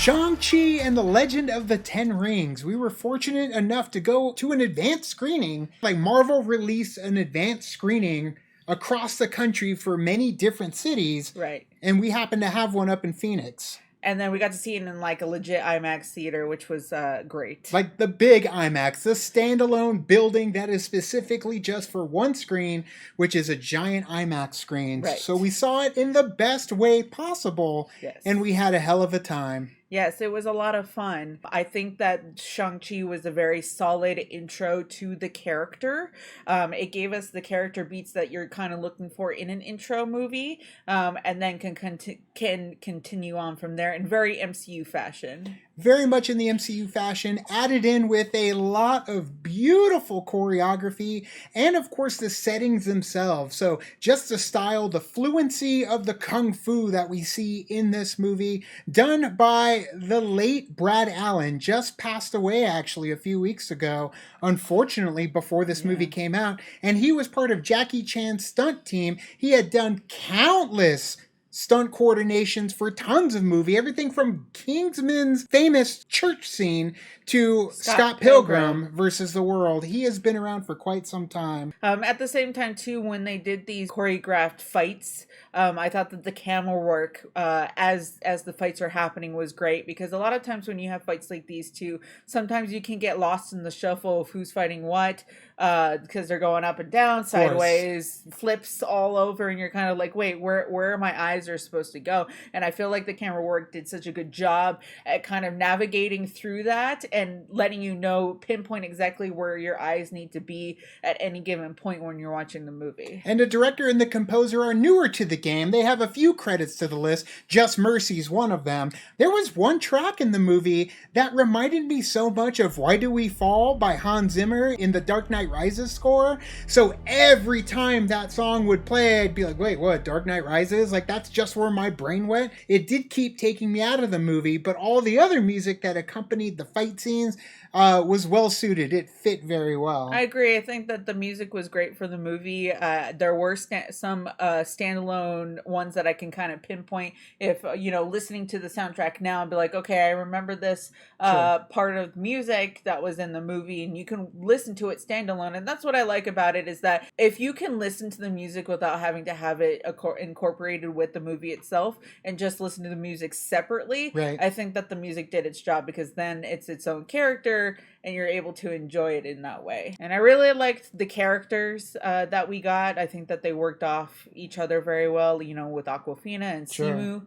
Shang-Chi and the Legend of the Ten Rings. We were fortunate enough to go to an advanced screening. Like, Marvel released an advanced screening across the country for many different cities. Right. And we happened to have one up in Phoenix. And then we got to see it in like a legit IMAX theater, which was great. Like the big IMAX, the standalone building that is specifically just for one screen, which is a giant IMAX screen. Right. So we saw it in the best way possible. Yes. And we had a hell of a time. Yes, it was a lot of fun. I think that Shang-Chi was a very solid intro to the character. It gave us the character beats that you're kind of looking for in an intro movie, and then can continue on from there in very MCU fashion. Very much in the MCU fashion, added in with a lot of beautiful choreography and, of course, the settings themselves. So just the style, the fluency of the kung fu that we see in this movie, done by the late Brad Allen, just passed away actually a few weeks ago, unfortunately, before this movie came out. And he was part of Jackie Chan's stunt team. He had done countless stunt coordinations for tons of movie, everything from Kingsman's famous church scene to Scott Pilgrim versus the World. He has been around for quite some time. At the same time, too, when they did these choreographed fights, I thought that the camera work as the fights are happening was great, because a lot of times when you have fights like these two, sometimes you can get lost in the shuffle of who's fighting what, because they're going up and down, sideways, flips all over, and you're kind of like, wait, where are my eyes are supposed to go? And I feel like the camera work did such a good job at kind of navigating through that and letting you know, pinpoint exactly where your eyes need to be at any given point when you're watching the movie. And the director and the composer are newer to the game. They have a few credits to the list. Just Mercy's one of them. There was one track in the movie that reminded me so much of Why Do We Fall by Hans Zimmer in the Dark Knight Rises score. So every time that song would play, I'd be like, wait, what? Dark Knight Rises? Like, that's just where my brain went. It did keep taking me out of the movie, but all the other music that accompanied the fight scenes was well suited. It fit very well. I agree. I think that the music was great for the movie. There were some standalone ones that I can kind of pinpoint if, listening to the soundtrack now and be like, okay, I remember this part of music that was in the movie, and you can listen to it standalone. And that's what I like about it, is that if you can listen to the music without having to have it incorporated with the movie itself and just listen to the music separately, right, I think that the music did its job, because then it's its own character and you're able to enjoy it in that way. And I really liked the characters that we got. I think that they worked off each other very well, with Awkwafina and Simu.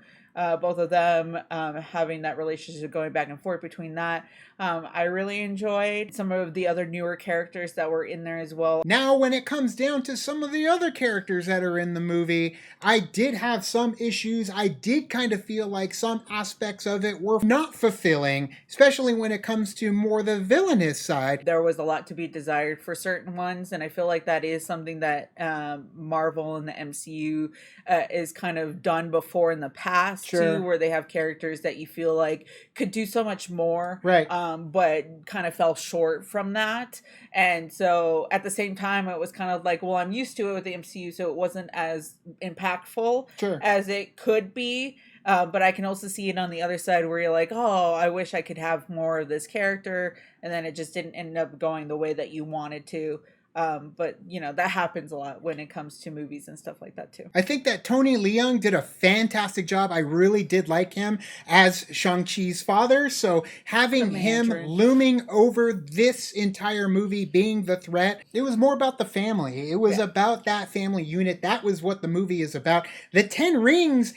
Both of them having that relationship going back and forth between that. I really enjoyed some of the other newer characters that were in there as well. Now, when it comes down to some of the other characters that are in the movie, I did have some issues. I did kind of feel like some aspects of it were not fulfilling, especially when it comes to more the villainous side. There was a lot to be desired for certain ones, and I feel like that is something that Marvel and the MCU is kind of done before in the past, too, where they have characters that you feel like could do so much more, right? But kind of fell short from that. And so at the same time, it was kind of like, well, I'm used to it with the MCU, so it wasn't as impactful as it could be. But I can also see it on the other side where you're like, oh, I wish I could have more of this character. And then it just didn't end up going the way that you wanted to. But, that happens a lot when it comes to movies and stuff like that, too. I think that Tony Liang did a fantastic job. I really did like him as Shang-Chi's father. So having him looming over this entire movie, being the threat, it was more about the family. It was about that family unit. That was what the movie is about. The Ten Rings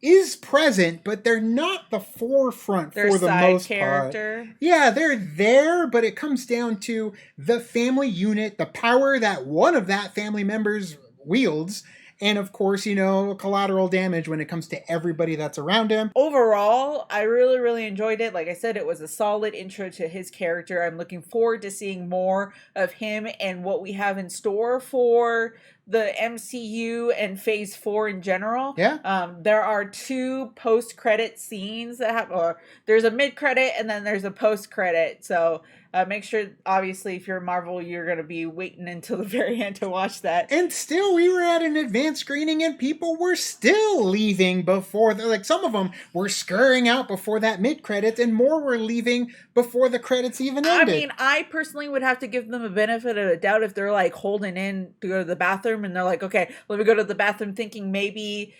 is present, but they're not the forefront for the most part. Yeah, they're there, but it comes down to the family unit, the power that one of that family members wields, and of course, collateral damage when it comes to everybody that's around him. Overall, I really, really enjoyed it. Like I said, it was a solid intro to his character. I'm looking forward to seeing more of him and what we have in store for the MCU and Phase 4 in general. Yeah. There are 2 post-credit scenes that have, or there's a mid-credit and then there's a post-credit. So make sure, obviously, if you're Marvel, you're going to be waiting until the very end to watch that. And still, we were at an advanced screening and people were still leaving before, like some of them were scurrying out before that mid-credit and more were leaving before the credits even ended. I mean, I personally would have to give them a benefit of a doubt if they're like holding in to go to the bathroom and they're like, okay, let me go to the bathroom, thinking maybe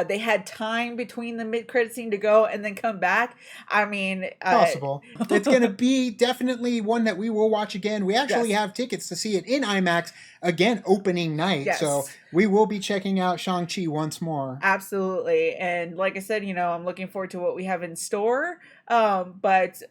they had time between the mid-credit scene to go and then come back. I mean... possible. It's going to be definitely one that we will watch again. We actually have tickets to see it in IMAX again opening night. Yes. So we will be checking out Shang-Chi once more. Absolutely. And like I said, I'm looking forward to what we have in store. But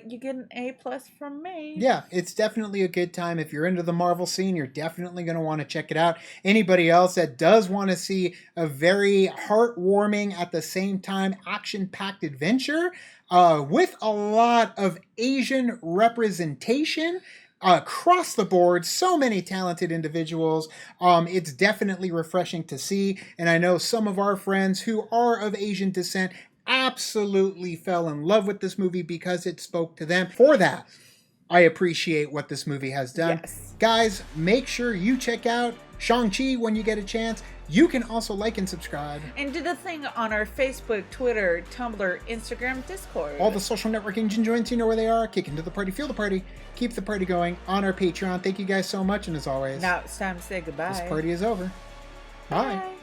you get an A+ from me. Yeah, it's definitely a good time. If you're into the Marvel scene, you're definitely going to want to check it out. Anybody else that does want to see a very heartwarming, at the same time, action-packed adventure with a lot of Asian representation across the board, so many talented individuals. It's definitely refreshing to see. And I know some of our friends who are of Asian descent absolutely fell in love with this movie because it spoke to them. For that, I appreciate what this movie has done. Yes. Guys, make sure you check out Shang-Chi when you get a chance. You can also like and subscribe. And do the thing on our Facebook, Twitter, Tumblr, Instagram, Discord. All the social networking joints, you know where they are. Kick into the party, feel the party, keep the party going on our Patreon. Thank you guys so much, and as always, now it's time to say goodbye. this party is over. Bye. Bye.